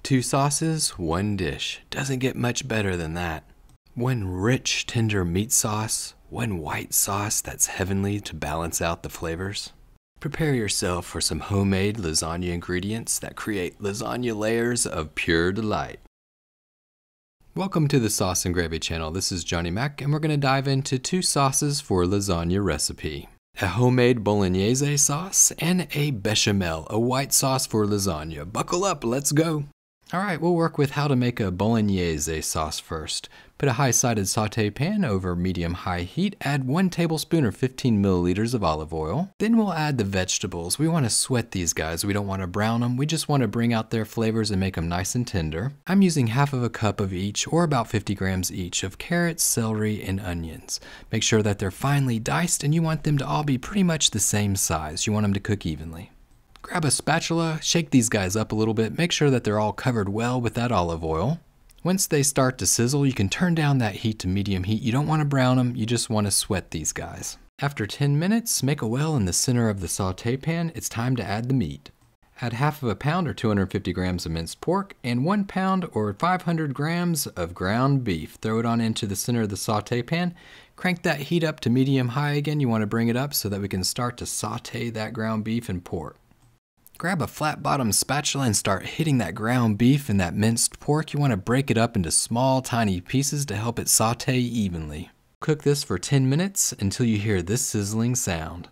2 sauces, 1 dish. Doesn't get much better than that. 1 rich, tender meat sauce, 1 white sauce that's heavenly to balance out the flavors. Prepare yourself for some homemade lasagna ingredients that create lasagna layers of pure delight. Welcome to the Sauce and Gravy channel. This is Johnny Mac, and we're going to dive into 2 sauces for a lasagna recipe. A homemade Bolognese sauce and a bechamel, a white sauce for lasagna. Buckle up, let's go! Alright, we'll work with how to make a Bolognese sauce first. Put a high-sided saute pan over medium-high heat, add 1 tablespoon or 15 milliliters of olive oil. Then we'll add the vegetables. We want to sweat these guys. We don't want to brown them. We just want to bring out their flavors and make them nice and tender. I'm using half of a cup of each, or about 50 grams each, of carrots, celery, and onions. Make sure that they're finely diced, and you want them to all be pretty much the same size. You want them to cook evenly. Grab a spatula, shake these guys up a little bit, make sure that they're all covered well with that olive oil. Once they start to sizzle, you can turn down that heat to medium heat. You don't want to brown them, you just want to sweat these guys. After 10 minutes, make a well in the center of the saute pan. It's time to add the meat. Add half of a pound or 250 grams of minced pork and 1 pound or 500 grams of ground beef. Throw it on into the center of the saute pan. Crank that heat up to medium high again. You want to bring it up so that we can start to saute that ground beef and pork. Grab a flat bottom spatula and start hitting that ground beef and that minced pork. You want to break it up into small tiny pieces to help it saute evenly. Cook this for 10 minutes until you hear this sizzling sound.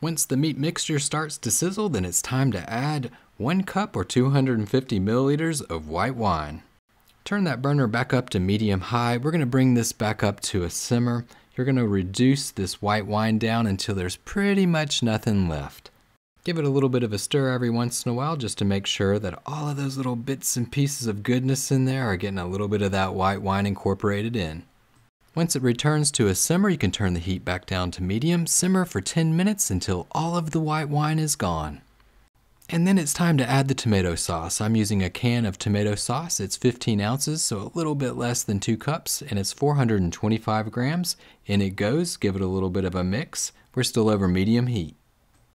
Once the meat mixture starts to sizzle, then it's time to add 1 cup or 250 milliliters of white wine. Turn that burner back up to medium high. We're going to bring this back up to a simmer. You're going to reduce this white wine down until there's pretty much nothing left. Give it a little bit of a stir every once in a while just to make sure that all of those little bits and pieces of goodness in there are getting a little bit of that white wine incorporated in. Once it returns to a simmer, you can turn the heat back down to medium. Simmer for 10 minutes until all of the white wine is gone. And then it's time to add the tomato sauce. I'm using a can of tomato sauce. It's 15 ounces, so a little bit less than 2 cups, and it's 425 grams. In it goes. Give it a little bit of a mix. We're still over medium heat.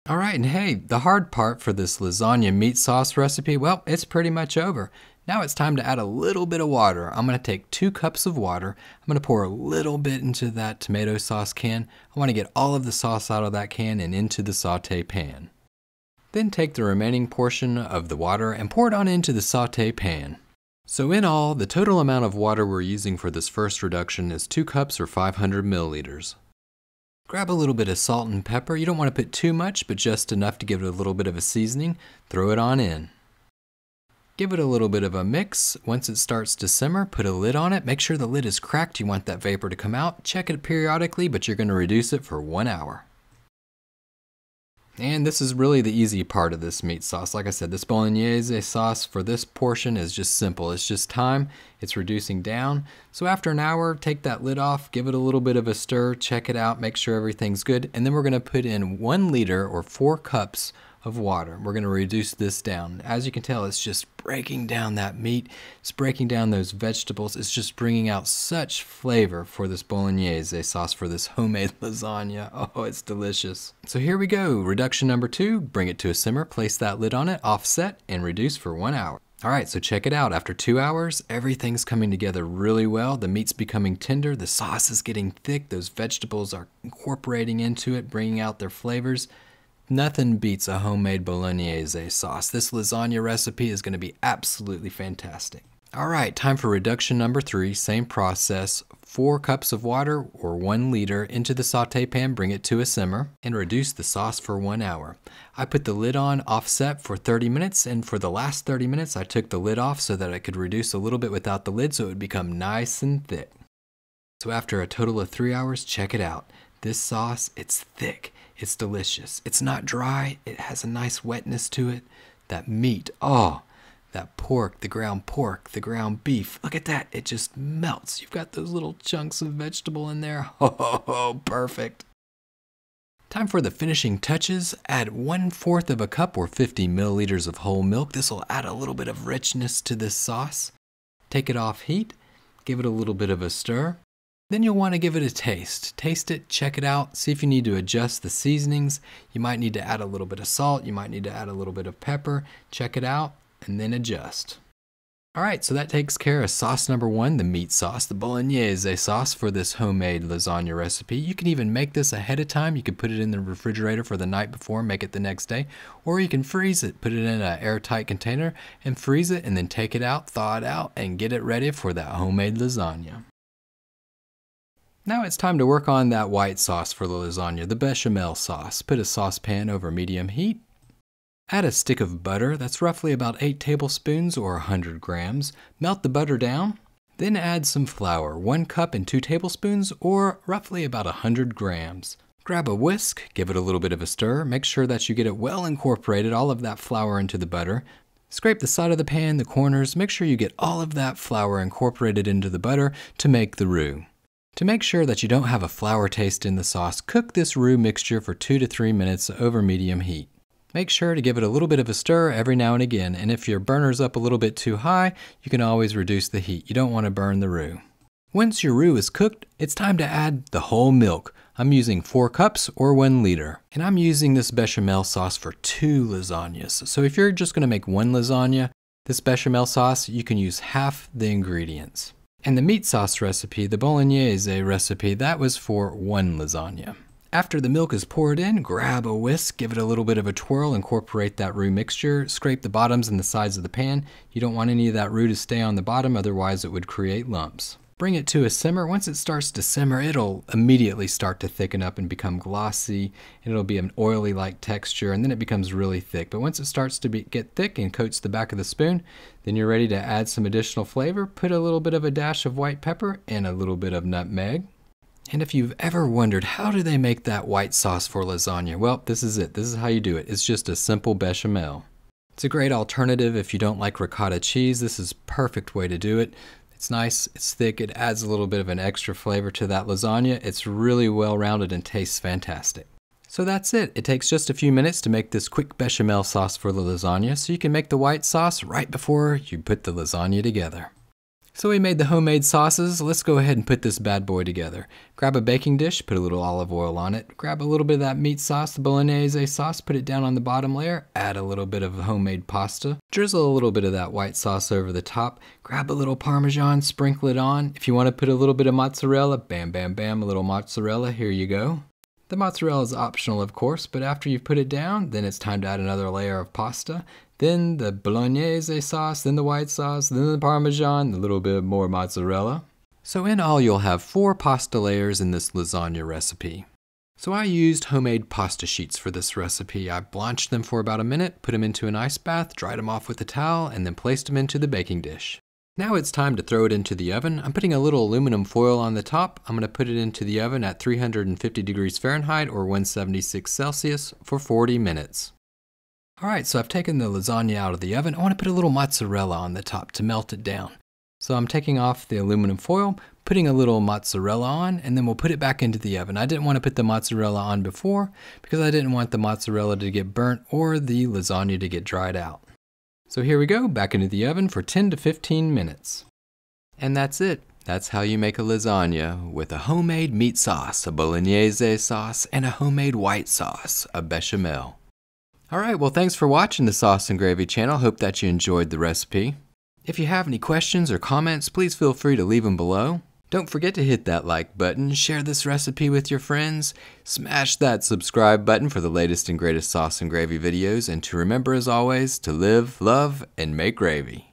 All right, and hey, the hard part for this lasagna meat sauce recipe, well, it's pretty much over. Now it's time to add a little bit of water. I'm going to take 2 cups of water. I'm going to pour a little bit into that tomato sauce can. I want to get all of the sauce out of that can and into the saute pan. Then take the remaining portion of the water and pour it on into the saute pan. So in all, the total amount of water we're using for this first reduction is 2 cups or 500 milliliters. Grab a little bit of salt and pepper. You don't want to put too much, but just enough to give it a little bit of a seasoning. Throw it on in. Give it a little bit of a mix. Once it starts to simmer, put a lid on it. Make sure the lid is cracked. You want that vapor to come out. Check it periodically, but you're going to reduce it for 1 hour. And this is really the easy part of this meat sauce. Like I said, this Bolognese sauce for this portion is just simple. It's just time. It's reducing down. So after an hour, take that lid off, give it a little bit of a stir, check it out, make sure everything's good. And then we're going to put in 1 liter or 4 cups of water. We're going to reduce this down. As you can tell, it's just breaking down that meat. It's breaking down those vegetables. It's just bringing out such flavor for this Bolognese sauce for this homemade lasagna. Oh, it's delicious. So here we go. Reduction number 2. Bring it to a simmer. Place that lid on it, offset, and reduce for 1 hour. All right, so check it out. After 2 hours, everything's coming together really well. The meat's becoming tender. The sauce is getting thick. Those vegetables are incorporating into it, bringing out their flavors. Nothing beats a homemade Bolognese sauce. This lasagna recipe is going to be absolutely fantastic. All right, time for reduction number 3. Same process. 4 cups of water or 1 liter into the saute pan. Bring it to a simmer and reduce the sauce for 1 hour. I put the lid on offset for 30 minutes, and for the last 30 minutes I took the lid off so that I could reduce a little bit without the lid so it would become nice and thick. So after a total of 3 hours, check it out. This sauce, it's thick. It's delicious. It's not dry. It has a nice wetness to it. That meat, oh, that pork, the ground beef. Look at that. It just melts. You've got those little chunks of vegetable in there. Oh, perfect. Time for the finishing touches. Add 1/4 of a cup or 50 milliliters of whole milk. This will add a little bit of richness to this sauce. Take it off heat. Give it a little bit of a stir. Then you'll want to give it a taste. Taste it, check it out, see if you need to adjust the seasonings. You might need to add a little bit of salt, you might need to add a little bit of pepper. Check it out and then adjust. Alright, so that takes care of sauce number 1, the meat sauce, the Bolognese sauce for this homemade lasagna recipe. You can even make this ahead of time. You can put it in the refrigerator for the night before, make it the next day. Or you can freeze it, put it in an airtight container and freeze it and then take it out, thaw it out, and get it ready for that homemade lasagna. Now it's time to work on that white sauce for the lasagna, the bechamel sauce. Put a saucepan over medium heat. Add a stick of butter, that's roughly about 8 tablespoons or 100 grams. Melt the butter down. Then add some flour, 1 cup and 2 tablespoons or roughly about 100 grams. Grab a whisk, give it a little bit of a stir. Make sure that you get it well incorporated, all of that flour into the butter. Scrape the side of the pan, the corners. Make sure you get all of that flour incorporated into the butter to make the roux. To make sure that you don't have a flour taste in the sauce, cook this roux mixture for 2 to 3 minutes over medium heat. Make sure to give it a little bit of a stir every now and again, and if your burner's up a little bit too high, you can always reduce the heat. You don't want to burn the roux. Once your roux is cooked, it's time to add the whole milk. I'm using 4 cups or 1 liter, and I'm using this bechamel sauce for 2 lasagnas. So if you're just going to make 1 lasagna, this bechamel sauce, you can use half the ingredients. And the meat sauce recipe, the Bolognese recipe, that was for 1 lasagna. After the milk is poured in, grab a whisk, give it a little bit of a twirl, incorporate that roux mixture, scrape the bottoms and the sides of the pan. You don't want any of that roux to stay on the bottom, otherwise it would create lumps. Bring it to a simmer. Once it starts to simmer, it'll immediately start to thicken up and become glossy, and it'll be an oily-like texture, and then it becomes really thick. But once it starts to get thick and coats the back of the spoon, then you're ready to add some additional flavor. Put a little bit of a dash of white pepper and a little bit of nutmeg. And if you've ever wondered how do they make that white sauce for lasagna, well, this is it. This is how you do it. It's just a simple bechamel. It's a great alternative if you don't like ricotta cheese. This is a perfect way to do it. It's nice, it's thick, it adds a little bit of an extra flavor to that lasagna. It's really well-rounded and tastes fantastic. So that's it. It takes just a few minutes to make this quick bechamel sauce for the lasagna, so you can make the white sauce right before you put the lasagna together. So we made the homemade sauces. Let's go ahead and put this bad boy together. Grab a baking dish, put a little olive oil on it. Grab a little bit of that meat sauce, the Bolognese sauce, put it down on the bottom layer. Add a little bit of homemade pasta. Drizzle a little bit of that white sauce over the top. Grab a little Parmesan, sprinkle it on. If you want to put a little bit of mozzarella, bam, bam, bam, a little mozzarella, here you go. The mozzarella is optional, of course, but after you've put it down, then it's time to add another layer of pasta. Then the Bolognese sauce, then the white sauce, then the Parmesan, a little bit more mozzarella. So in all, you'll have 4 pasta layers in this lasagna recipe. So I used homemade pasta sheets for this recipe. I blanched them for about a minute, put them into an ice bath, dried them off with a towel, and then placed them into the baking dish. Now it's time to throw it into the oven. I'm putting a little aluminum foil on the top. I'm going to put it into the oven at 350 degrees Fahrenheit or 176 Celsius for 40 minutes. Alright, so I've taken the lasagna out of the oven. I want to put a little mozzarella on the top to melt it down. So I'm taking off the aluminum foil, putting a little mozzarella on, and then we'll put it back into the oven. I didn't want to put the mozzarella on before because I didn't want the mozzarella to get burnt or the lasagna to get dried out. So here we go, back into the oven for 10 to 15 minutes. And that's it. That's how you make a lasagna with a homemade meat sauce, a Bolognese sauce, and a homemade white sauce, a bechamel. Alright, well thanks for watching the Sauce and Gravy channel. Hope that you enjoyed the recipe. If you have any questions or comments, please feel free to leave them below. Don't forget to hit that like button, share this recipe with your friends, smash that subscribe button for the latest and greatest sauce and gravy videos, and to remember as always to live, love, and make gravy.